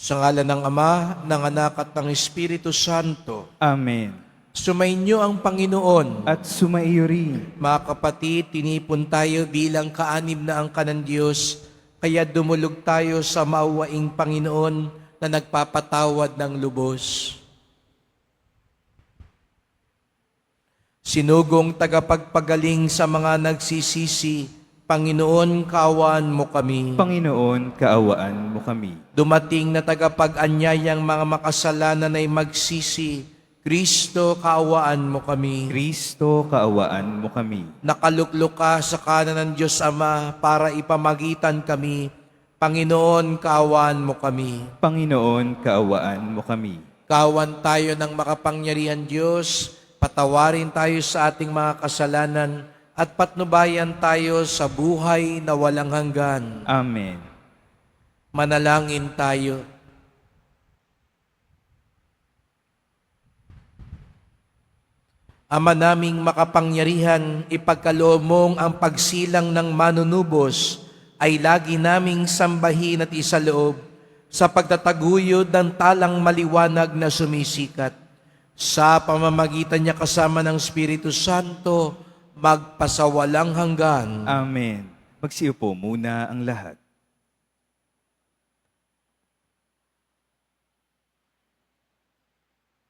Sa ngalan ng Ama, ng Anak at ng Espiritu Santo. Amen. Sumainyo ang Panginoon. At sumaiyo rin. Mga kapatid, tinipon tayo bilang kaanib na angka ng Diyos, kaya dumulog tayo sa mauwaing Panginoon na nagpapatawad ng lubos. Sinugong tagapagpagaling sa mga nagsisisi, Panginoon, kaawaan mo kami. Panginoon, kaawaan mo kami. Dumating na tagapag-anyayang mga makasalanan ay magsisi, Kristo, kaawaan mo kami. Kristo, kaawaan mo kami. Nakaluklok ka sa kanan ng Diyos Ama para ipamagitan kami. Panginoon, kaawaan mo kami. Panginoon, kaawaan mo kami. Kawan tayo ng makapangyarihan Diyos, patawarin tayo sa ating mga kasalanan, at patnubayan tayo sa buhay na walang hanggan. Amen. Manalangin tayo. Ama naming makapangyarihan, ipagkaloob mong ang pagsilang ng manunubos ay lagi naming sambahin at isaloob sa pagtataguyod ng talang maliwanag na sumisikat. Sa pamamagitan niya kasama ng Espiritu Santo, magpasawalang hanggan. Amen. Magsiupo muna ang lahat.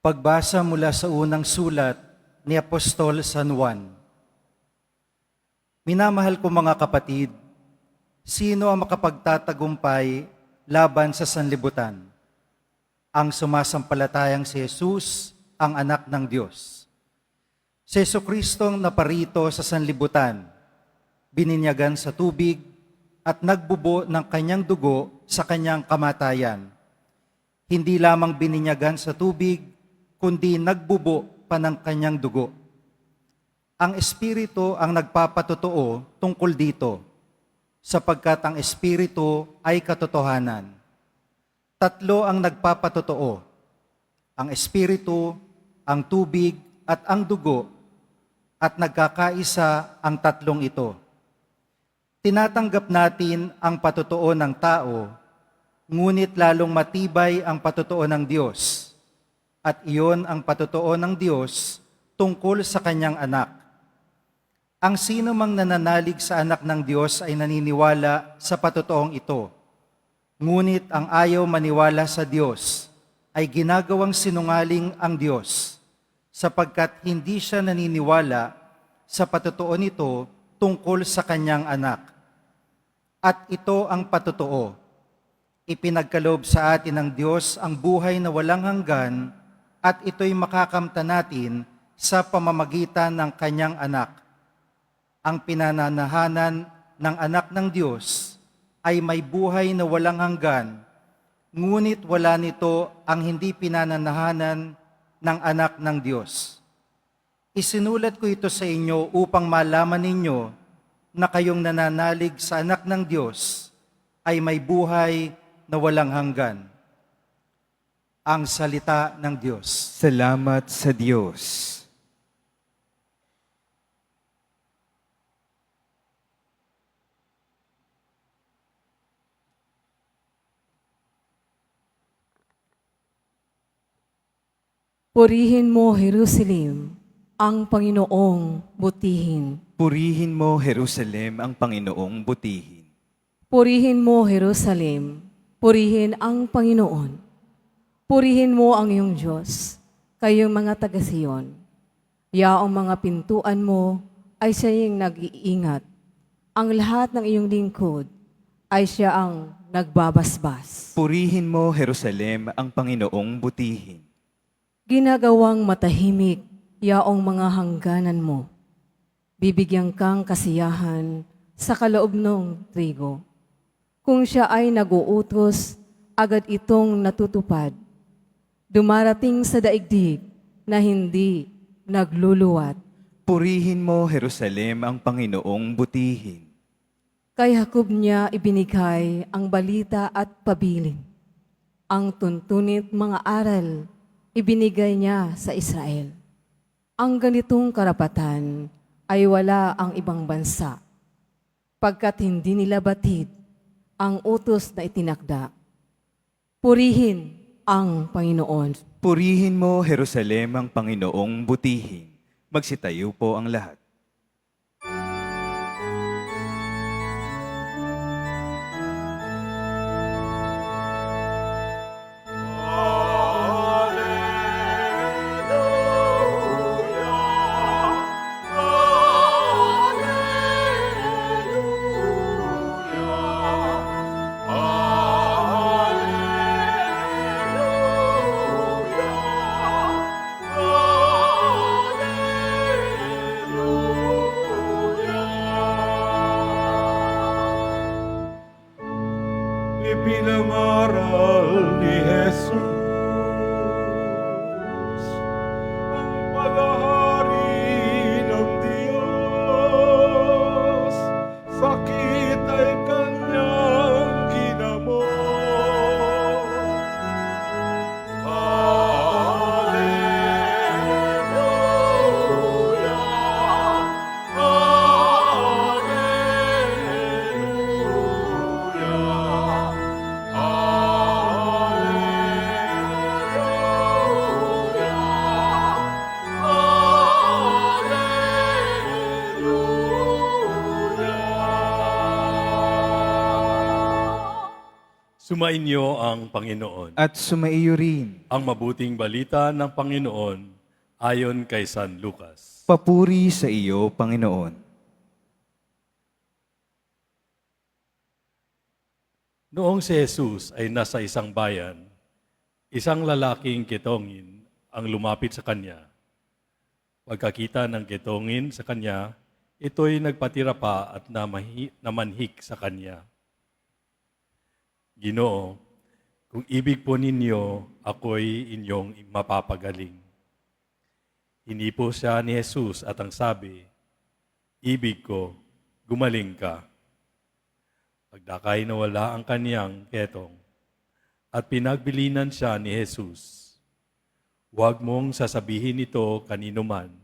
Pagbasa mula sa unang sulat ni Apostol San Juan. Minamahal ko mga kapatid, sino ang makapagtatagumpay laban sa sanlibutan? Ang sumasampalatayang si Jesus, ang anak ng Diyos. Si Jesucristong naparito sa sanlibutan, bininyagan sa tubig at nagbubo ng kanyang dugo sa kanyang kamatayan. Hindi lamang bininyagan sa tubig, kundi nagbubo pa ng kanyang dugo. Ang Espiritu ang nagpapatotoo tungkol dito, sapagkat ang Espiritu ay katotohanan. Tatlo ang nagpapatotoo, ang Espiritu, ang tubig, at ang dugo, at nagkakaisa ang tatlong ito. Tinatanggap natin ang patotoo ng tao, ngunit lalong matibay ang patotoo ng Diyos, at iyon ang patotoo ng Diyos tungkol sa kanyang anak. Ang sino mang nananalig sa anak ng Diyos ay naniniwala sa patotoong ito, ngunit ang ayaw maniwala sa Diyos ay ginagawang sinungaling ang Diyos, sapagkat hindi siya naniniwala sa patotoo nito tungkol sa kanyang anak. At ito ang patotoo. Ipinagkaloob sa atin ng Diyos ang buhay na walang hanggan, at ito'y makakamta natin sa pamamagitan ng kanyang anak. Ang pinananahanan ng anak ng Diyos ay may buhay na walang hanggan, ngunit wala nito ang hindi pinananahanan ng anak ng Diyos. Isinulat ko ito sa inyo upang malaman ninyo na kayong nananalig sa anak ng Diyos ay may buhay na walang hanggan. Ang salita ng Diyos. Salamat sa Diyos. Purihin mo, Jerusalem, ang Panginoong butihin. Purihin mo, Jerusalem, ang Panginoong butihin. Purihin mo, Jerusalem, purihin ang Panginoon. Purihin mo ang iyong Diyos, kayong mga taga-Siyon. Yaong mga pintuan mo ay siyang nag-iingat. Ang lahat ng iyong lingkod ay siya ang nagbabasbas. Purihin mo, Jerusalem, ang Panginoong butihin. Ginagawang matahimik yaong mga hangganan mo. Bibigyan kang kasiyahan sa kaloob ng trigo. Kung siya ay naguutos, agad itong natutupad. Dumarating sa daigdig na hindi nagluluwat. Purihin mo, Jerusalem, ang Panginoong butihin. Kay Jacob niya ibinigay ang balita at pabiling. Ang tuntunit mga aral ibinigay niya sa Israel. Ang ganitong karapatan ay wala ang ibang bansa, pagkat hindi nila batid ang utos na itinakda. Purihin ang Panginoon. Purihin mo, Jerusalem, ang Panginoong butihin. Magsitayo po ang lahat. Ipinangaral ni Jesus ang paghahari ng Diyos. Sakit ay kanyang ginamot. Alleluia, Alleluia. Sumainyo ang Panginoon. At sumaiyo rin. Ang mabuting balita ng Panginoon ayon kay San Lucas. Papuri sa iyo, Panginoon. Noong si Jesus ay nasa isang bayan, isang lalaking kitongin ang lumapit sa kanya. Pagkakita ng kitongin sa kanya, ito'y nagpatira pa at namanhik sa kanya. Ginoo, kung ibig po ninyo, ako'y inyong mapapagaling. Hinipo siya ni Jesus at ang sabi, ibig ko, gumaling ka. Pagdakay nawala ang kaniyang ketong at pinagbilinan siya ni Jesus. Huwag mong sasabihin ito kanino man.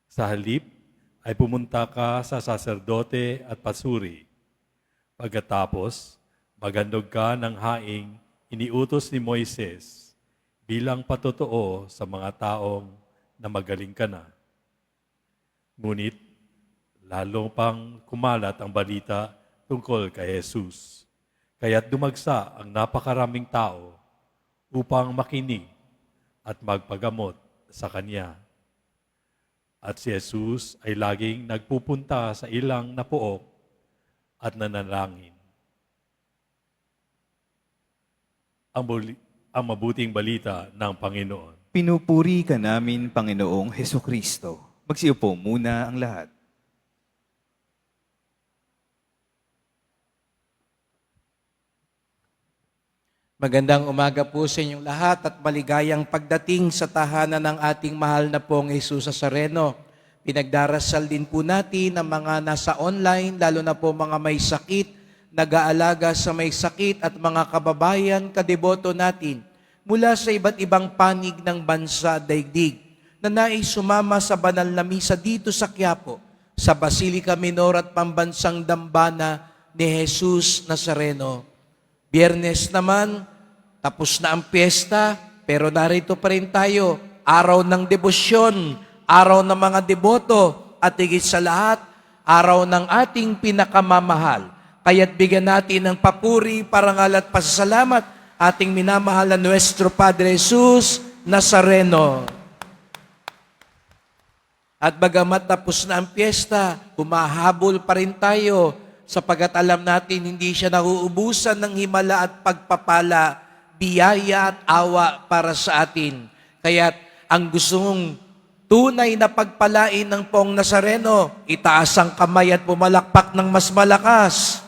Sa halip ay pumunta ka sa saserdote at pasuri. Pagkatapos, magandog ka ng haing iniutos ni Moises bilang patotoo sa mga taong na magaling ka na. Ngunit, lalo pang kumalat ang balita tungkol kay Jesus. Kaya't dumagsa ang napakaraming tao upang makinig at magpagamot sa Kanya. At si Jesus ay laging nagpupunta sa ilang napuok at nanalangin. Ang mabuting balita ng Panginoon. Pinupuri ka namin, Panginoong Hesukristo. Magsiupo muna ang lahat. Magandang umaga po sa inyong lahat at maligayang pagdating sa tahanan ng ating mahal na pong Jesus Nazareno. Pinagdarasal din po natin ang mga nasa online, lalo na po mga may sakit, nag-aalaga sa may sakit at mga kababayan, kadeboto natin mula sa iba't ibang panig ng bansa daigdig na nais sumama sa banal na misa dito sa Quiapo, sa Basilica Minor at Pambansang Dambana ni Jesus Nazareno. Biyernes naman, tapos na ang piyesta, pero narito pa rin tayo, araw ng debosyon, araw ng mga deboto, at higit sa lahat, araw ng ating pinakamamahal. Kaya't bigyan natin ng papuri, parangal at pasasalamat ating minamahal na Nuestro Padre Jesus Nazareno. At bagamat tapos na ang piyesta, humahabol pa rin tayo sapagat alam natin hindi siya nauubusan ng himala at pagpapala, biyaya at awa para sa atin. Kaya't ang gusto mong tunay na pagpalain ng Poong Nazareno, itaas ang kamay at pumalakpak ng mas malakas.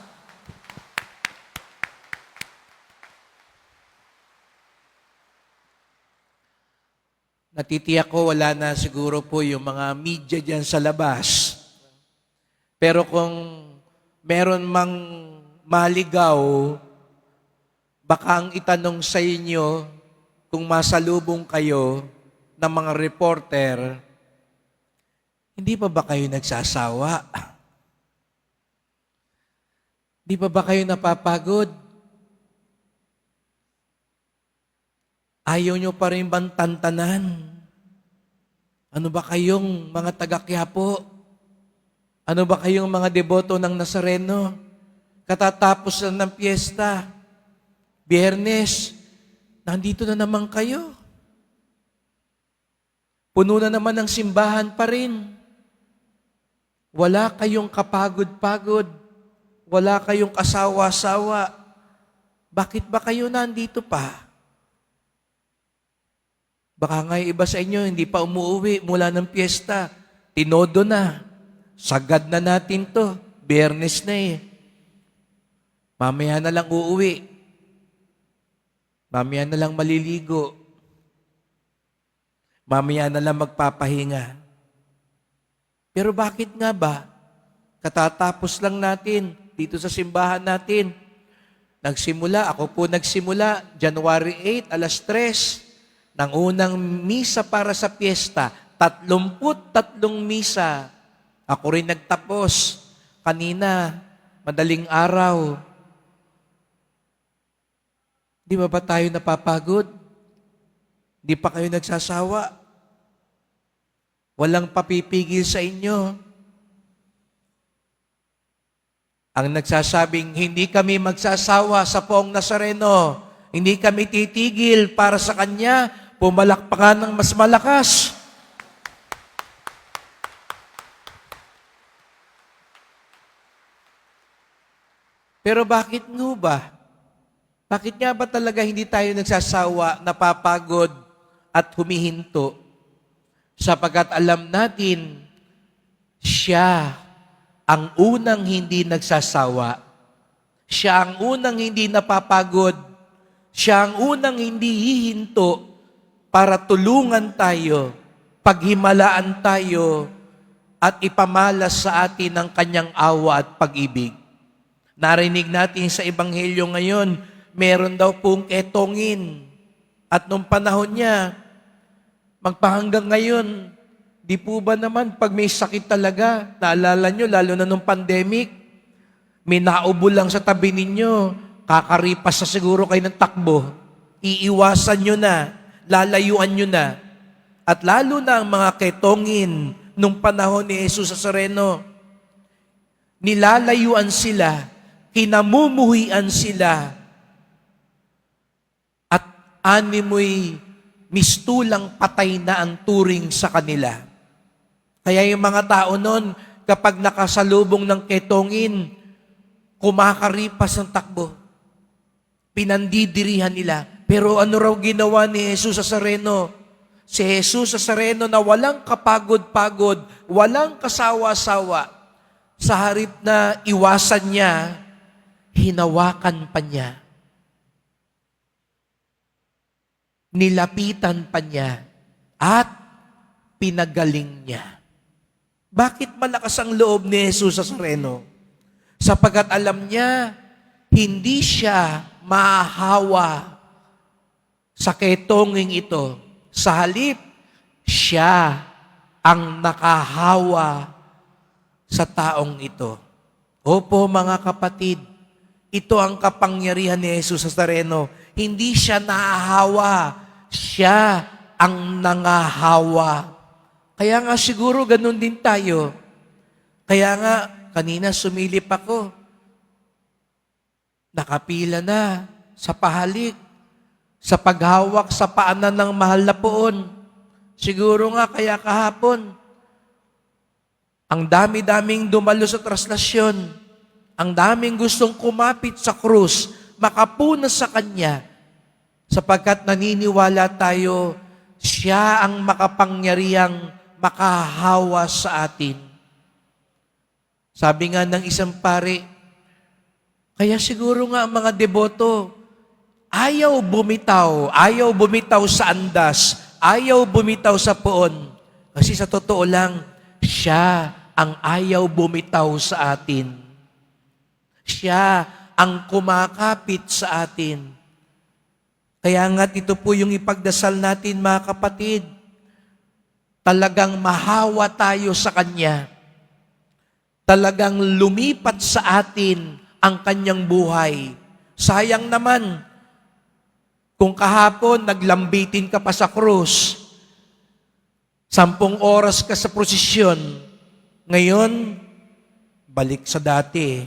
Natitiyak ko wala na siguro po yung mga media dyan sa labas. Pero kung meron mang maligaw, baka ang itanong sa inyo kung masalubong kayo ng mga reporter, hindi pa ba kayo nagsasawa? Hindi pa ba kayo napapagod? Ayaw nyo pa rin bang tantanan? Ano ba kayong mga taga-Quiapo? Ano ba kayong mga deboto ng Nazareno? Katatapos lang ng piyesta. Biyernes, nandito na naman kayo. Puno na naman ang simbahan pa rin. Wala kayong kapagod-pagod. Wala kayong kasawa-sawa. Bakit ba kayo nandito pa? Baka nga yung iba sa inyo, hindi pa umuwi mula ng piyesta. Tinodo na. Sagad na natin to. Biyernes na eh. Mamaya na lang uuwi. Mamaya na lang maliligo. Mamaya na lang magpapahinga. Pero bakit nga ba? Katatapos lang natin dito sa simbahan natin. Ako po nagsimula, January 8, alas 3, ng unang misa para sa piyesta. 33 misa. Ako rin nagtapos. Kanina, madaling araw. Di ba tayo napapagod? Di pa kayo nagsasawa? Walang papipigil sa inyo. Ang nagsasabing, hindi kami magsasawa sa Poong Nazareno. Hindi kami titigil para sa Kanya. Pumalakpakan ng mas malakas. Pero bakit nga ba? Bakit nga ba talaga hindi tayo nagsasawa, napapagod at humihinto? Sapagkat alam natin, siya ang unang hindi nagsasawa. Siya ang unang hindi napapagod. Siya ang unang hindi hihinto para tulungan tayo, paghimalaan tayo, at ipamalas sa atin ang kanyang awa at pag-ibig. Narinig natin sa Ebanghelyo ngayon, meron daw pong ketongin. At nung panahon niya, magpahanggang ngayon, di po ba naman pag may sakit talaga, naalala nyo, lalo na nung pandemic, may naubo lang sa tabi ninyo, kakaripas sa siguro kayo ng takbo, iiwasan nyo na, lalayuan nyo na. At lalo na ang mga ketongin nung panahon ni Jesus Nazareno, nilalayuan sila, kinamumuhian sila, at animoy mistulang patay na ang turing sa kanila. Kaya yung mga tao noon, kapag nakasalubong ng ketongin, kumakaripas ng takbo. Pinandidirihan nila. Pero ano raw ginawa ni Jesus Nazareno? Si Jesus Nazareno na walang kapagod-pagod, walang kasawa-sawa, sa harip na iwasan niya, hinawakan pa niya. Nilapitan pa niya at pinagaling niya. Bakit malakas ang loob ni Jesus Nazareno? Sapagkat alam niya, hindi siya mahahawa sa ketonging ito. Sa halip, siya ang nakahawa sa taong ito. Opo mga kapatid, ito ang kapangyarihan ni Jesus Nazareno. Hindi siya nahahawa, siya ang nangahawa. Kaya nga siguro ganun din tayo. Kaya nga, kanina sumilip ako. Nakapila na sa pahalik, sa paghawak sa paanan ng mahal na poon. Siguro nga kaya kahapon, ang dami-daming dumalo sa traslasyon, ang daming gustong kumapit sa krus, makapuna sa Kanya, sapagkat naniniwala tayo, siya ang makapangyarihang makahawa sa atin. Sabi nga ng isang pare, kaya siguro nga ang mga deboto, ayaw bumitaw sa andas, ayaw bumitaw sa poon. Kasi sa totoo lang, siya ang ayaw bumitaw sa atin. Siya ang kumakapit sa atin. Kaya nga ito po yung ipagdasal natin mga kapatid. Talagang mahawa tayo sa Kanya. Talagang lumipat sa atin ang Kanyang buhay. Sayang naman, kung Kung kahapon naglambitin ka pa sa krus, 10 oras ka sa prosesyon, ngayon, balik sa dati,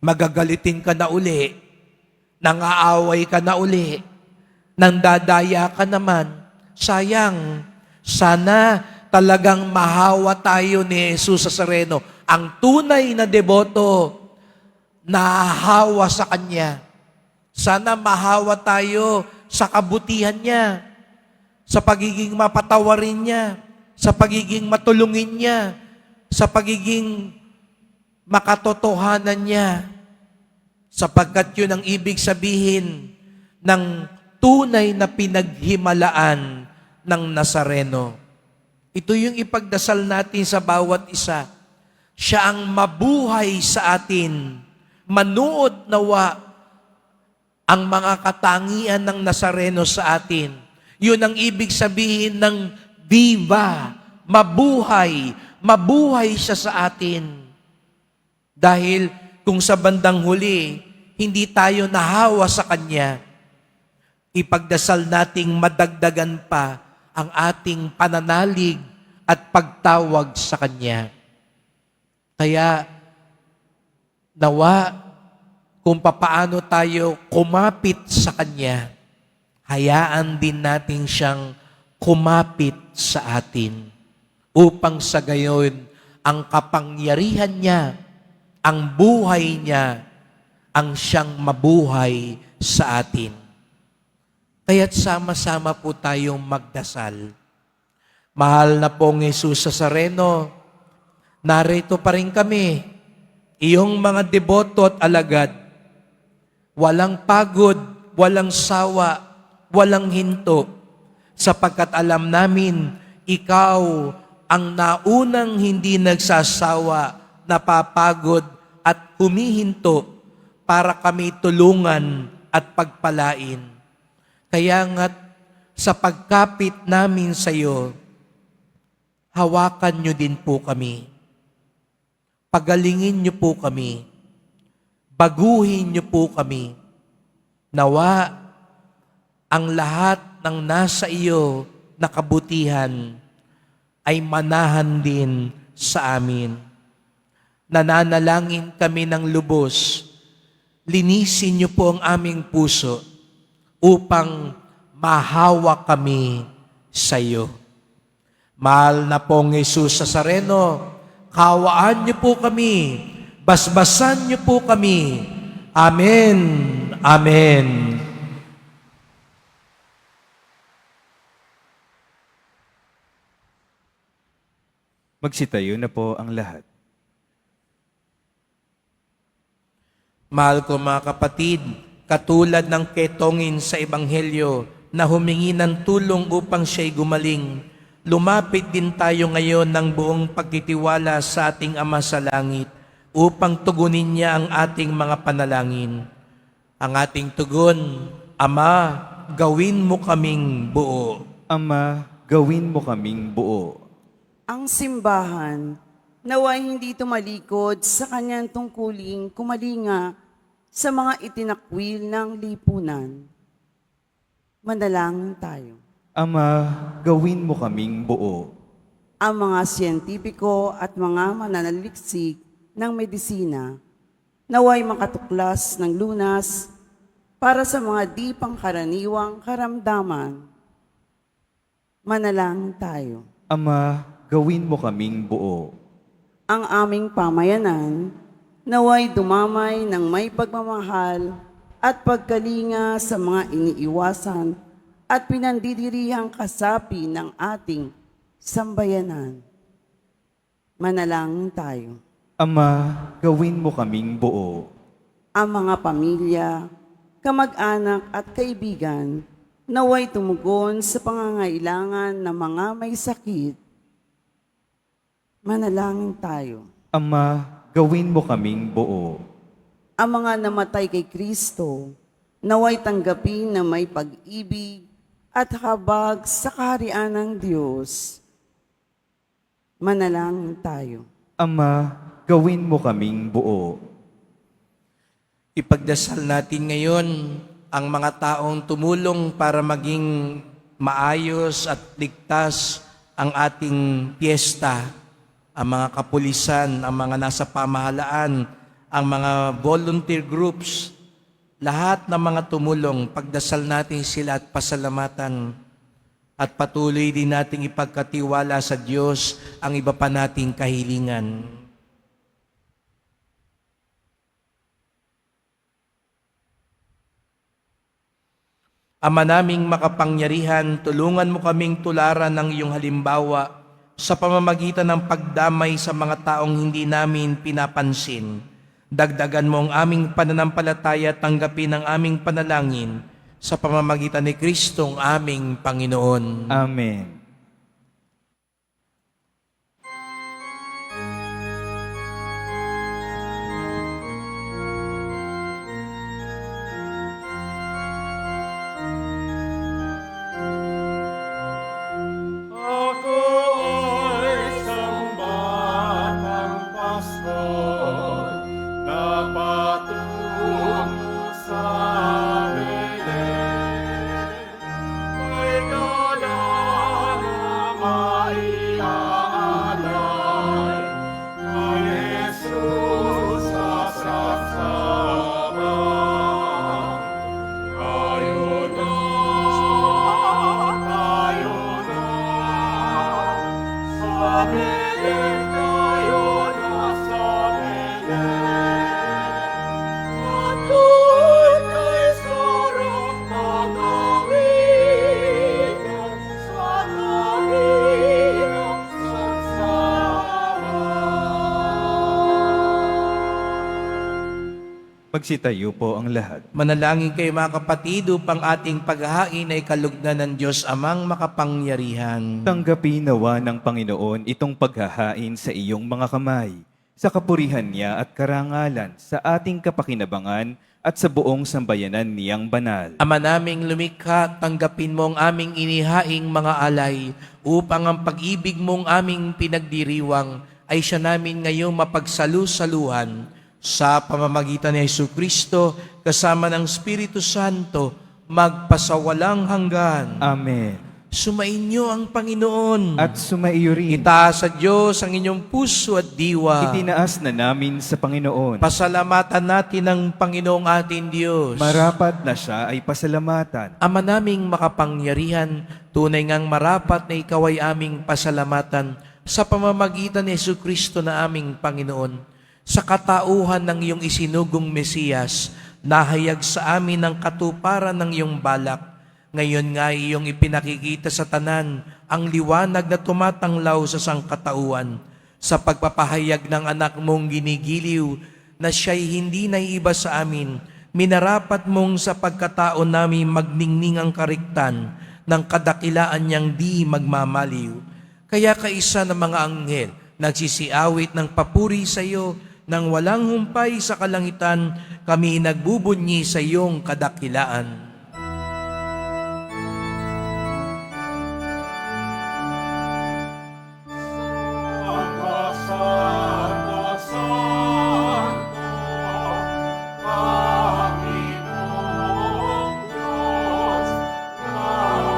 magagalitin ka na uli, nangaaway ka na uli, nandadaya ka naman. Sayang, sana talagang mahawa tayo ni Jesus Nazareno. Ang tunay na deboto, nahahawa sa Kanya. Sana mahawa tayo sa kabutihan niya, sa pagiging mapatawarin niya, sa pagiging matulungin niya, sa pagiging makatotohanan niya. Sapagkat yun ang ibig sabihin ng tunay na pinaghimalaan ng Nazareno. Ito yung ipagdasal natin sa bawat isa. Siya ang mabuhay sa atin. Manuod nawa ang mga katangian ng Nazareno sa atin. Yun ang ibig sabihin ng viva, mabuhay, mabuhay siya sa atin. Dahil kung sa bandang huli, hindi tayo nahawa sa Kanya, ipagdasal nating madagdagan pa ang ating pananalig at pagtawag sa Kanya. Kaya, nawa, kung papaano tayo kumapit sa Kanya, hayaan din natin siyang kumapit sa atin upang sa gayon ang kapangyarihan niya, ang buhay niya, ang siyang mabuhay sa atin. Kaya't sama-sama po tayong magdasal. Mahal na pong Jesus Nazareno, narito pa rin kami, iyong mga deboto at alagad. Walang pagod, walang sawa, walang hinto, sapagkat alam namin, ikaw ang naunang hindi nagsasawa, napapagod at humihinto para kami tulungan at pagpalain. Kaya nga't sa pagkapit namin sa iyo, hawakan niyo din po kami. Pagalingin niyo po kami. Baguhin niyo po kami. Nawa ang lahat ng nasa iyo na kabutihan ay manahan din sa amin. Nananalangin kami ng lubos. Linisin niyo po ang aming puso upang mahawa kami sa iyo. Mahal na pong Jesus Nazareno, kawaan niyo po kami, basbasan niyo po kami. Amen. Amen. Magsitayo na po ang lahat. Mahal ko mga kapatid, katulad ng ketongin sa Ebanghelyo na humingi ng tulong upang siya'y gumaling, lumapit din tayo ngayon ng buong pagtitiwala sa ating Ama sa Langit upang tugunin niya ang ating mga panalangin. Ang ating tugon, Ama, gawin mo kaming buo. Ama, gawin mo kaming buo. Ang simbahan, naway hindi tumalikod sa kanyang tungkuling kumalinga sa mga itinakwil ng lipunan. Manalangin tayo. Ama, gawin mo kaming buo. Ang mga siyentipiko at mga mananaliksik ng medisina, naway makatuklas ng lunas para sa mga di pangkaraniwang karamdaman. Manalangin tayo. Ama, gawin mo kaming buo. Ang aming pamayanan, naway dumamay ng may pagmamahal at pagkalinga sa mga iniiwasan at pinandidirihang kasapi ng ating sambayanan. Manalangin tayo. Ama, gawin mo kaming buo. Ang mga pamilya, kamag-anak at kaibigan, naway tumugon sa pangangailangan ng mga may sakit. Manalangin tayo. Ama, gawin mo kaming buo. Ang mga namatay kay Kristo, naway tanggapin na may pag-ibig at habag sa kaharian ng Diyos. Manalangin tayo. Ama, gawin mo kaming buo. Ipagdasal natin ngayon ang mga taong tumulong para maging maayos at ligtas ang ating piyesta, ang mga kapulisan, ang mga nasa pamahalaan, ang mga volunteer groups, lahat ng mga tumulong, pagdasal natin sila at pasalamatan at patuloy din nating ipagkatiwala sa Diyos ang iba pa nating kahilingan. Ama naming makapangyarihan, tulungan mo kaming tularan ng iyong halimbawa sa pamamagitan ng pagdamay sa mga taong hindi namin pinapansin. Dagdagan mo ang aming pananampalataya at tanggapin ang aming panalangin sa pamamagitan ni Kristong aming Panginoon. Amen. Ako ay sambatang pastor na patungo sa Belen. May galang na maiaalay kay Jesus sa saksapan. Tayo na, sa Belen, tayo na sa Belen. Ako'y kay sarap pag-awitan sa kaninang saksapan. Magsitayo po ang lahat. Manalangin kayo mga kapatid upang ating paghahain ay kalugdan ng Diyos amang makapangyarihan. Tanggapin nawa ng Panginoon itong paghahain sa iyong mga kamay, sa kapurihan niya at karangalan, sa ating kapakinabangan at sa buong sambayanan niyang banal. Ama naming lumikha, tanggapin mo ang aming inihaing mga alay upang ang pag-ibig mong aming pinagdiriwang ay siya namin ngayong mapagsalu-saluhan sa pamamagitan ni Jesucristo kasama ng Espiritu Santo magpasawalang hanggan. Amen. Sumainyo ang Panginoon. At sumaiyo rin. Itaas sa Diyos ang inyong puso at diwa. Itinaas na namin sa Panginoon. Pasalamatan natin ang Panginoong ating Diyos. Marapat na siya ay pasalamatan. Ama naming makapangyarihan, tunay ngang marapat na ikaw ay aming pasalamatan sa pamamagitan ni Jesucristo na aming Panginoon. Sa katauhan ng iyong isinugong Mesiyas, nahayag sa amin ang katuparan ng iyong balak. Ngayon nga iyong ipinakikita sa tanan ang liwanag na tumatanglaw sa sangkatauhan. Sa pagpapahayag ng anak mong ginigiliw na siya'y hindi naiiba sa amin, minarapat mong sa pagkatao namin magningning ang kariktan ng kadakilaan niyang di magmamaliw. Kaya kaisa ng mga anghel, nagsisiawit ng papuri sa iyo, nang walang humpay sa kalangitan, kami nagbubunyi sa iyong kadakilaan. Santo, Santo, Santo, Panginoong Diyos ng mga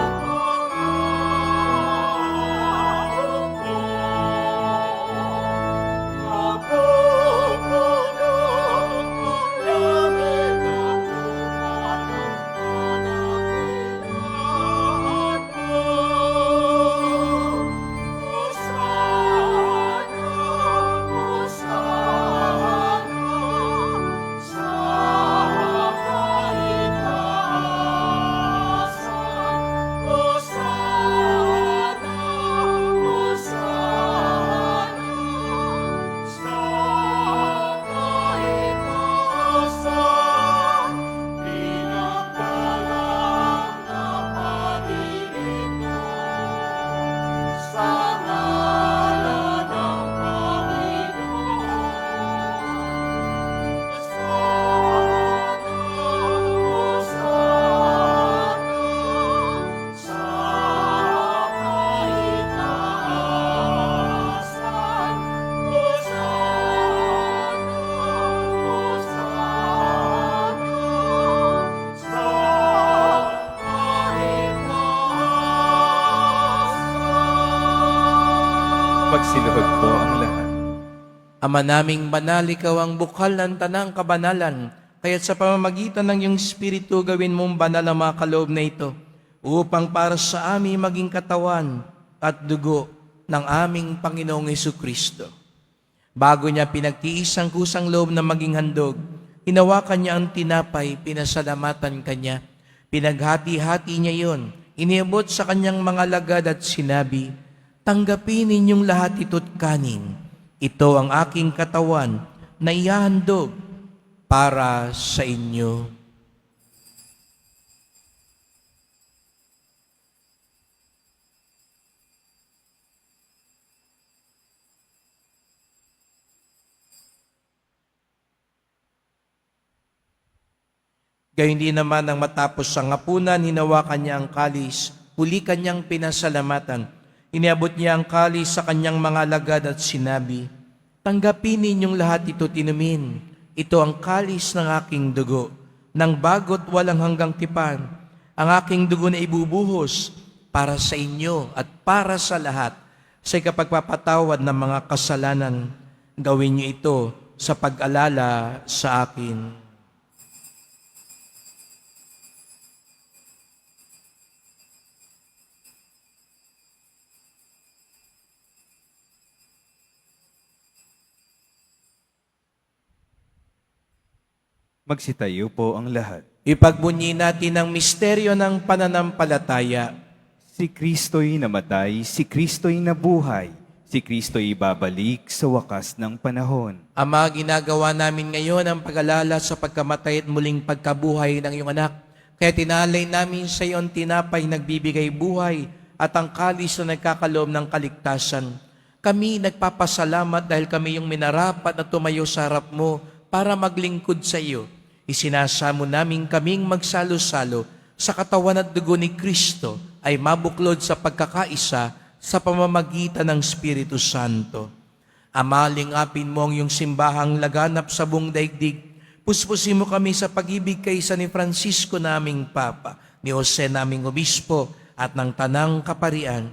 Magsiluhod po ang lahat. Ama naming banal, ikaw ang bukal ng tanang kabanalan. Kaya't sa pamamagitan ng iyong Espiritu, gawin mong banal ang mga kaloob na ito, upang para sa amin maging katawan at dugo ng aming Panginoong Hesukristo. Bago niya pinagtiis ang kusang loob na maging handog, hinawakan niya ang tinapay, pinasalamatan kanya, pinaghati-hati niya yon, iniabot sa kanyang mga lagad at sinabi, "Tanggapin ninyong lahat ito't kanin. Ito ang aking katawan na ihahandog para sa inyo." Gayun din naman ang matapos sa hapunan, hinawakan niya ang kalis, huli kanyang pinasalamatan. Iniabot niya ang kalis sa kanyang mga lagad at sinabi, "Tanggapin ninyong lahat ito tinumin. Ito ang kalis ng aking dugo, ng bago't walang hanggang tipan. Ang aking dugo na ibubuhos para sa inyo at para sa lahat sa ikapagpapatawad ng mga kasalanan. Gawin niyo ito sa pag-alala sa akin." Magsitayo po ang lahat. Ipagbunyi natin ang misteryo ng pananampalataya. Si Kristo'y namatay, si Kristo'y nabuhay, si Kristo'y babalik sa wakas ng panahon. Ama, ginagawa namin ngayon ang pag-alala sa pagkamatay at muling pagkabuhay ng iyong anak. Kaya tinalay namin sa iyo ang tinapay nagbibigay buhay at ang kalis na nagkakaloob ng kaligtasan. Kami nagpapasalamat dahil kami yung minarapat na tumayo sa harap mo para maglingkod sa iyo. Isinasamo namin kaming magsalo-salo sa katawan at dugo ni Kristo ay mabuklod sa pagkakaisa sa pamamagitan ng Espiritu Santo. Ama, lingapin mo ang iyong simbahang laganap sa buong daigdig. Puspusin mo kami sa pag-ibig kaysa ni Francisco naming Papa, ni Jose naming Obispo, at ng Tanang Kaparian.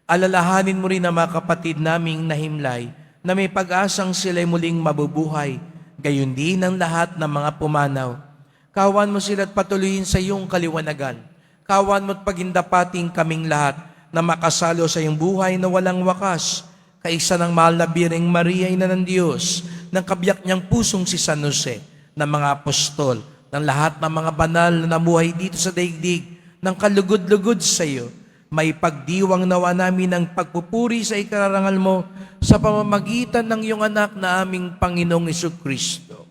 Alalahanin mo rin ang mga kapatid naming nahimlay na may pag-asang sila'y muling mabubuhay, gayon din ang lahat ng mga pumanaw. Kawan mo sila at patuloyin sa iyong kaliwanagan. Kawan mo at pagindapating kaming lahat na makasalo sa iyong buhay na walang wakas. Kaisa ng mahal na Birheng Maria, Ina ng Diyos, ng kabiyak niyang pusong si San Jose, ng mga apostol, ng lahat ng mga banal na namuhay dito sa daigdig, ng kalugod-lugod sa iyo. May pagdiwang nawa namin ng pagpupuri sa ikararangal mo sa pamamagitan ng iyong anak na aming Panginoong Hesukristo.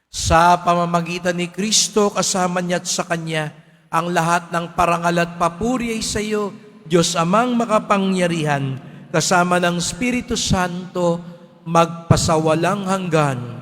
Sa pamamagitan ni Kristo, kasama niya at sa Kanya, ang lahat ng parangal at papuri ay sa iyo, Diyos Amang makapangyarihan, kasama ng Espiritu Santo, magpasawalang hanggan.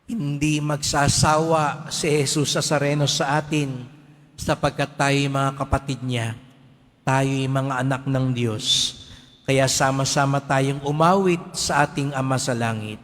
Hindi magsasawa si Jesus Nazareno sa atin sapagkat tayo mga kapatid niya. Tayo'y mga anak ng Diyos. Kaya sama-sama tayong umawit sa ating Ama sa Langit.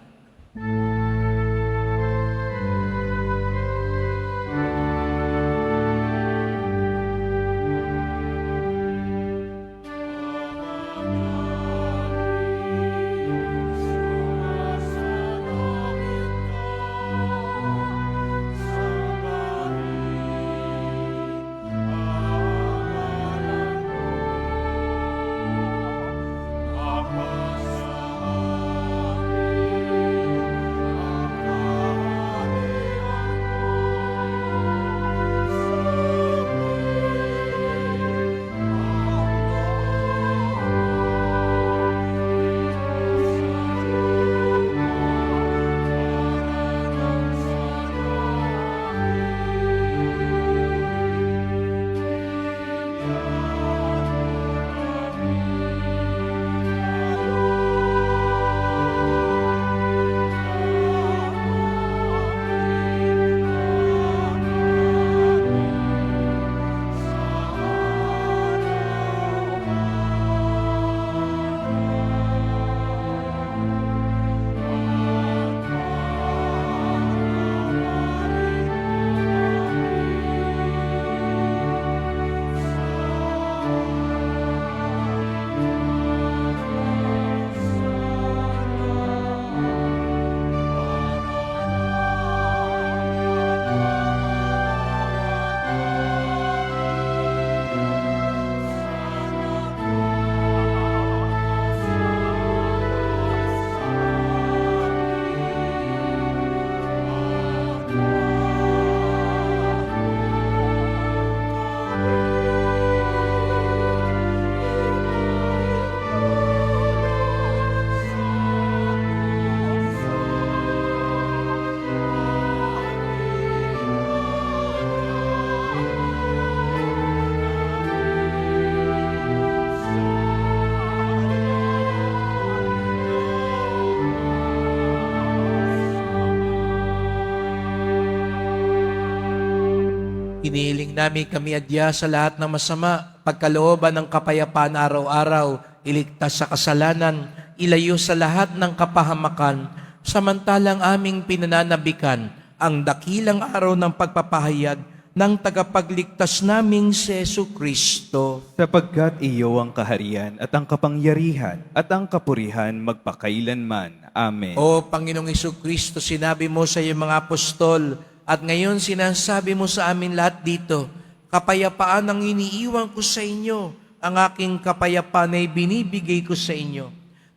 Hinihiling namin kami adya sa lahat ng masama, pagkalooban ng kapayapaan araw-araw, iligtas sa kasalanan, ilayo sa lahat ng kapahamakan, samantalang aming pinananabikan ang dakilang araw ng pagpapahayag ng tagapagligtas naming si Jesucristo. Sapagkat iyo ang kaharian at ang kapangyarihan at ang kapurihan magpakailanman. Amen. O Panginoong Jesucristo, sinabi mo sa iyong mga apostol, at ngayon sinasabi mo sa amin lahat dito, kapayapaan ang iniiwan ko sa inyo, ang aking kapayapaan ay binibigay ko sa inyo.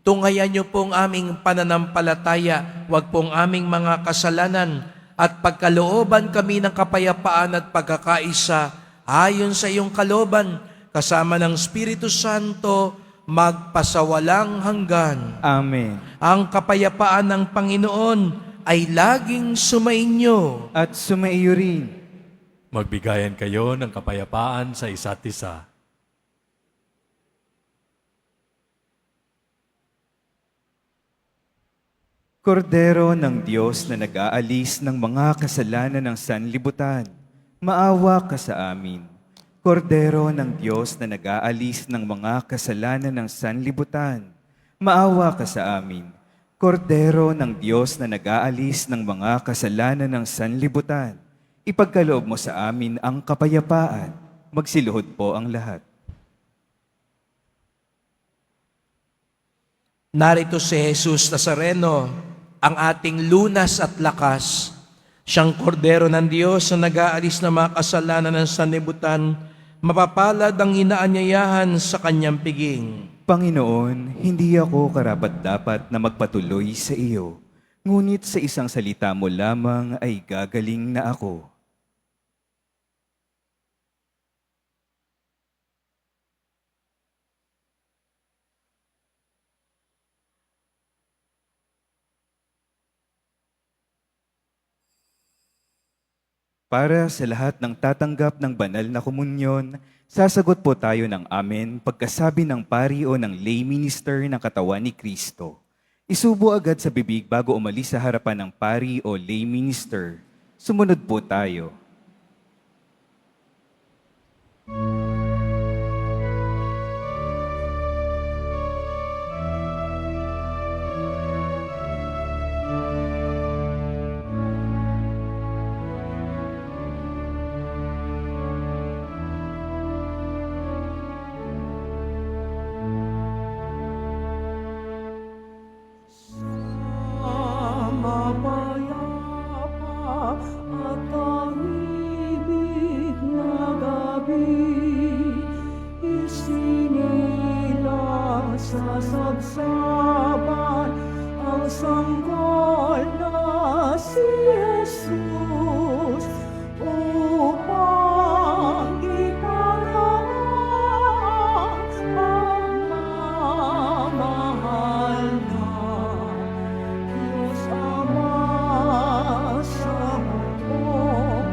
Tunghayan niyo pong aming pananampalataya, wag pong aming mga kasalanan, at pagkalooban kami ng kapayapaan at pagkakaisa, ayon sa iyong kalooban, kasama ng Espiritu Santo, magpasawalang hanggan. Amen. Ang kapayapaan ng Panginoon ay laging sumainyo. At sumaiyo rin. Magbigayan kayo ng kapayapaan sa isa't isa. Kordero ng Diyos na nag-aalis ng mga kasalanan ng sanlibutan, maawa ka sa amin. Kordero ng Diyos na nag-aalis ng mga kasalanan ng sanlibutan, maawa ka sa amin. Kordero ng Diyos na nag-aalis ng mga kasalanan ng sanlibutan, ipagkaloob mo sa amin ang kapayapaan. Magsiluhod po ang lahat. Narito si Jesus Nazareno, ang ating lunas at lakas. Siyang kordero ng Diyos na nag-aalis ng mga kasalanan ng sanlibutan, mapapalad ang inaanyayahan sa kanyang piging. Panginoon, hindi ako karapat-dapat na magpatuloy sa iyo, ngunit sa isang salita mo lamang ay gagaling na ako. Para sa lahat ng tatanggap ng banal na komunyon, sasagot po tayo ng amen pagkasabi ng pari o ng lay minister ng katawan ni Kristo. Isubo agad sa bibig bago umalis sa harapan ng pari o lay minister. Sumunod po tayo. Mapayapa at tahimik na gabi, isinilang sa sabsaban ang sanggol na si Jesus upang iparang ang mamahal na Diyos Ama sa buong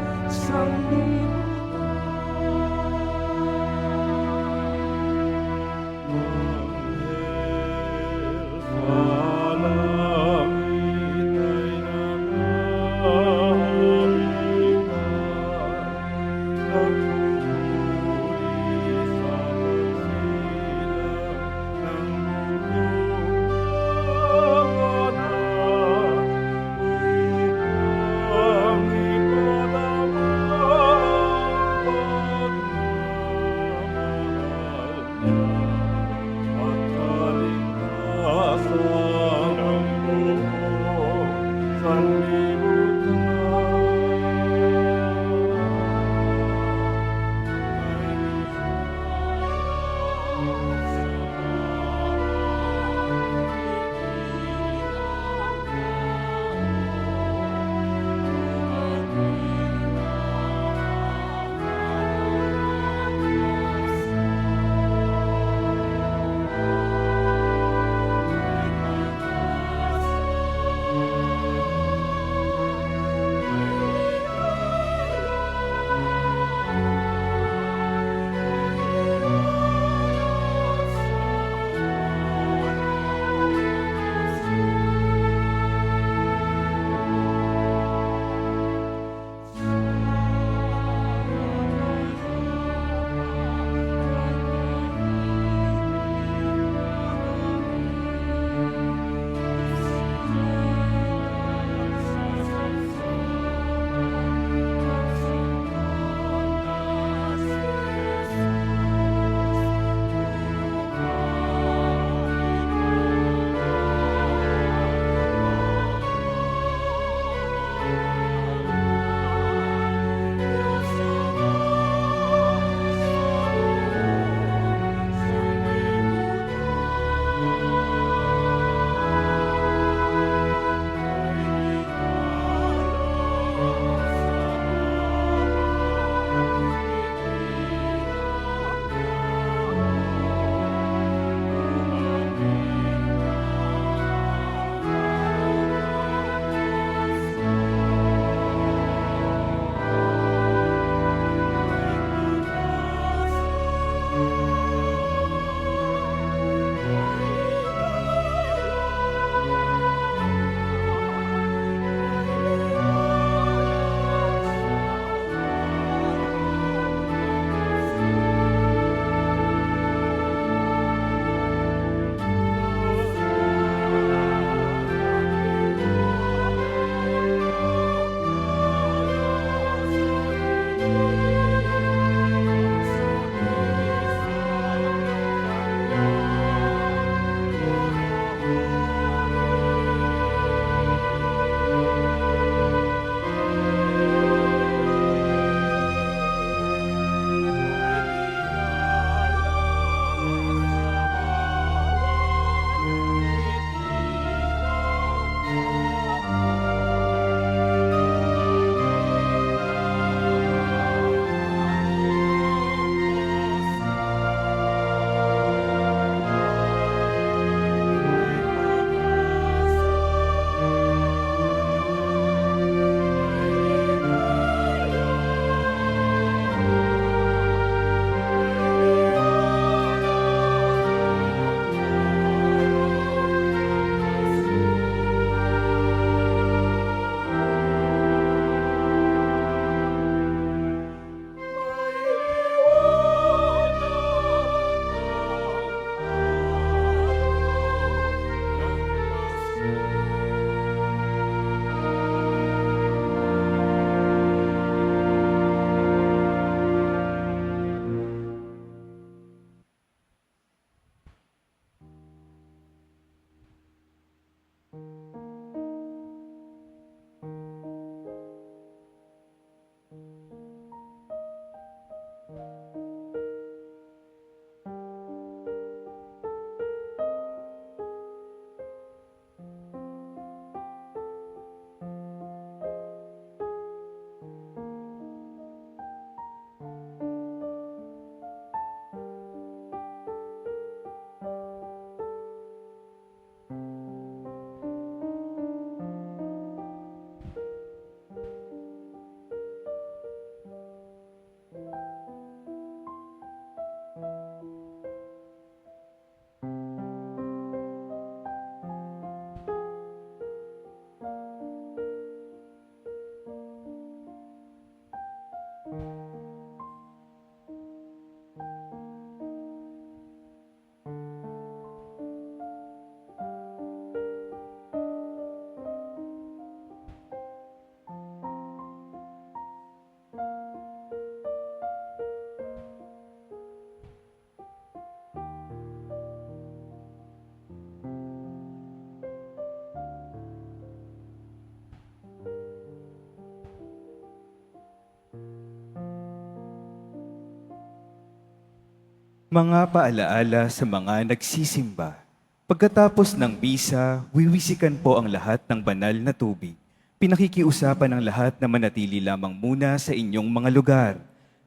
Mga paalaala sa mga nagsisimba. Pagkatapos ng misa, wiwisikan po ang lahat ng banal na tubig. Pinakikiusapan ng lahat na manatili lamang muna sa inyong mga lugar.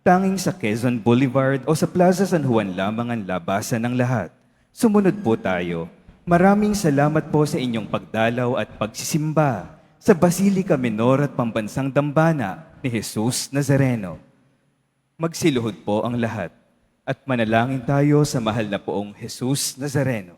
Tanging sa Quezon Boulevard o sa Plaza San Juan lamang ang labasan ng lahat. Sumunod po tayo. Maraming salamat po sa inyong pagdalaw at pagsisimba sa Basilica Menor at Pambansang Dambana ni Jesus Nazareno. Magsiluhod po ang lahat at manalangin tayo sa mahal na poong Jesus Nazareno.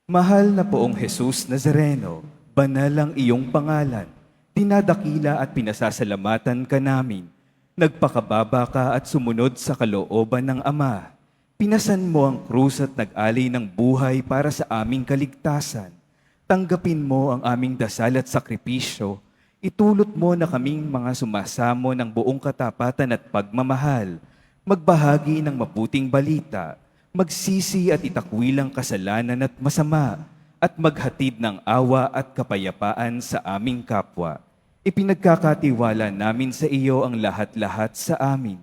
Mahal na poong Jesus Nazareno, banal ang iyong pangalan. Dinadakila at pinasasalamatan ka namin. Nagpakababa ka at sumunod sa kalooban ng Ama. Pinasan mo ang krus at nag-alay ng buhay para sa aming kaligtasan. Tanggapin mo ang aming dasal at sakripisyo. Itulot mo na kaming mga sumasamo ng buong katapatan at pagmamahal, magbahagi ng mabuting balita, magsisi at itakwil ang kasalanan at masama, at maghatid ng awa at kapayapaan sa aming kapwa. Ipinagkakatiwala namin sa iyo ang lahat-lahat sa amin.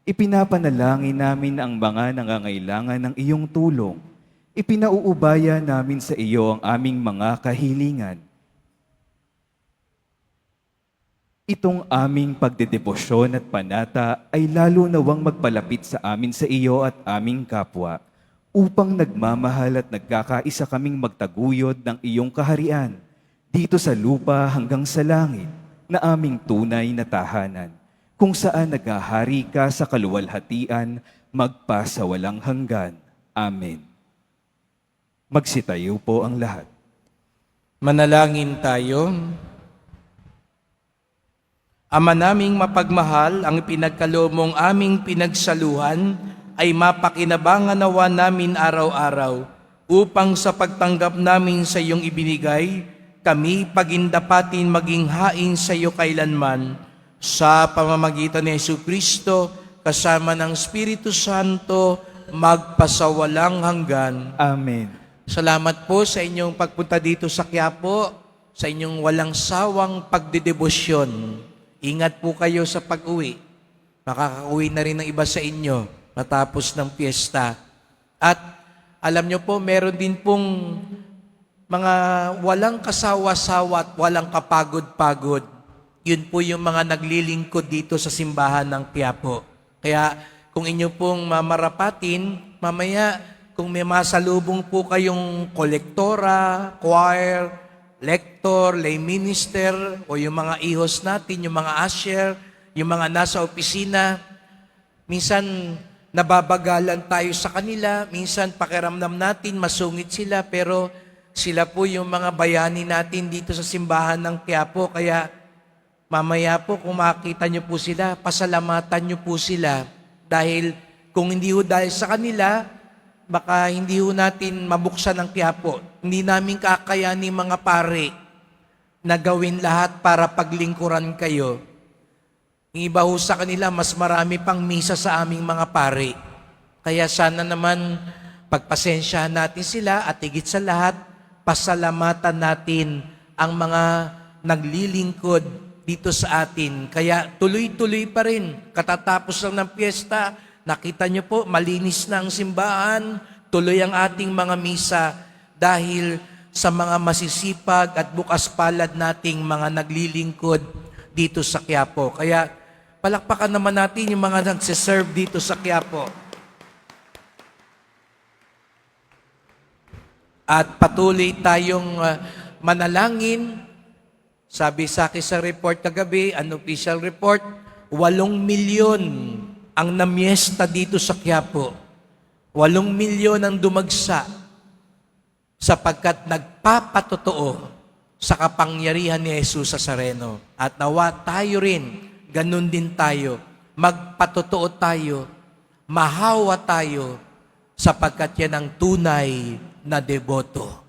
Ipinapanalangin namin ang mga nangangailangan ng iyong tulong. Ipinauubaya namin sa iyo ang aming mga kahilingan. Itong aming pagdedebosyon at panata ay lalo nawang magpalapit sa amin sa iyo at aming kapwa, upang nagmamahal at nagkakaisa kaming magtaguyod ng iyong kaharian, dito sa lupa hanggang sa langit, na aming tunay na tahanan, kung saan naghahari ka sa kaluwalhatian, magpasawalang hanggan. Amen. Magsitayo po ang lahat. Manalangin tayo. Ama naming mapagmahal, ang pinagkalomong aming pinagsaluhan ay mapakinabangan nawa namin araw-araw upang sa pagtanggap namin sa iyong ibinigay, kami pagindapatin maging hain sa iyo kailanman sa pamamagitan ni Jesucristo kasama ng Espiritu Santo magpasawalang hanggan. Amen. Salamat po sa inyong pagpunta dito sa Quiapo, sa inyong walang sawang pagdedebosyon. Ingat po kayo sa pag-uwi. Makakauwi na rin ng iba sa inyo matapos ng piyesta. At alam nyo po, meron din pong mga walang kasawa-sawa at walang kapagod-pagod. Yun po yung mga naglilingkod dito sa simbahan ng Quiapo. Kaya kung inyo pong mamarapatin, mamaya kung may masalubong po kayong kolektora, choir, lektor, lay minister, o yung mga ihos natin, yung mga usher, yung mga nasa opisina, minsan nababagalan tayo sa kanila, minsan pakiramdam natin masungit sila, pero sila po yung mga bayani natin dito sa simbahan ng Quiapo. Kaya mamaya po kung makita nyo po sila, pasalamatan nyo po sila. Dahil kung hindi ho dahil sa kanila, baka hindi ho natin mabuksan ang Quiapo. Hindi namin kakayanin mga pare na gawin lahat para paglingkuran kayo. Yung iba ho sa kanila, mas marami pang misa sa aming mga pare. Kaya sana naman pagpasensyahan natin sila at higit sa lahat, pasalamatan natin ang mga naglilingkod dito sa atin. Kaya tuloy-tuloy pa rin. Katatapos lang ng piyesta, nakita niyo po, malinis na ang simbahan, tuloy ang ating mga misa dahil sa mga masisipag at bukas palad nating mga naglilingkod dito sa Quiapo. Kaya palakpakan naman natin yung mga nagsiserve dito sa Quiapo. At patuloy tayong manalangin. Sabi sa akin sa report kagabi, unofficial report, 8 milyon ang namiesta dito sa Quiapo. 8 milyon ang dumagsa sapagkat nagpapatotoo sa kapangyarihan ni Jesus Nazareno. At nawa tayo rin, ganun din tayo, magpatotoo tayo, mahawa tayo, sapagkat yan ang tunay na deboto.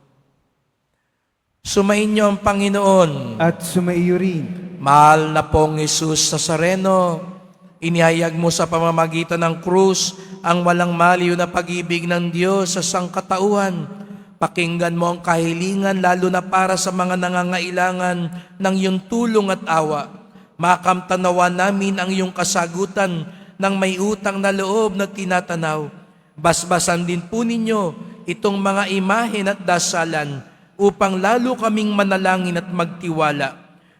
Sumainyo ang Panginoon. At sumaiyo rin. Mahal na pong Jesus Nazareno, inihayag mo sa pamamagitan ng krus ang walang maliw na pag-ibig ng Diyos sa sangkatauhan. Pakinggan mo ang kahilingan lalo na para sa mga nangangailangan ng iyong tulong at awa. Makamtanawa namin ang iyong kasagutan ng may utang na loob na tinatanaw. Basbasan din po ninyo itong mga imahen at dasalan upang lalo kaming manalangin at magtiwala.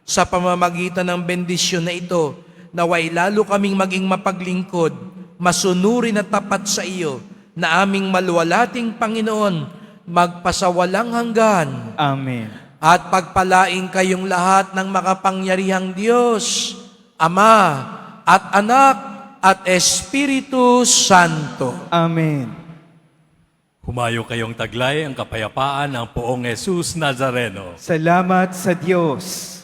Sa pamamagitan ng bendisyon na ito, naway lalo kaming maging mapaglingkod, masunurin at tapat sa iyo, na aming maluwalating Panginoon, magpasawalang hanggan. Amen. At pagpalain kayong lahat ng makapangyarihang Diyos, Ama at Anak at Espiritu Santo. Amen. Humayo kayong taglay ang kapayapaan ng Poong Jesus Nazareno. Salamat sa Diyos.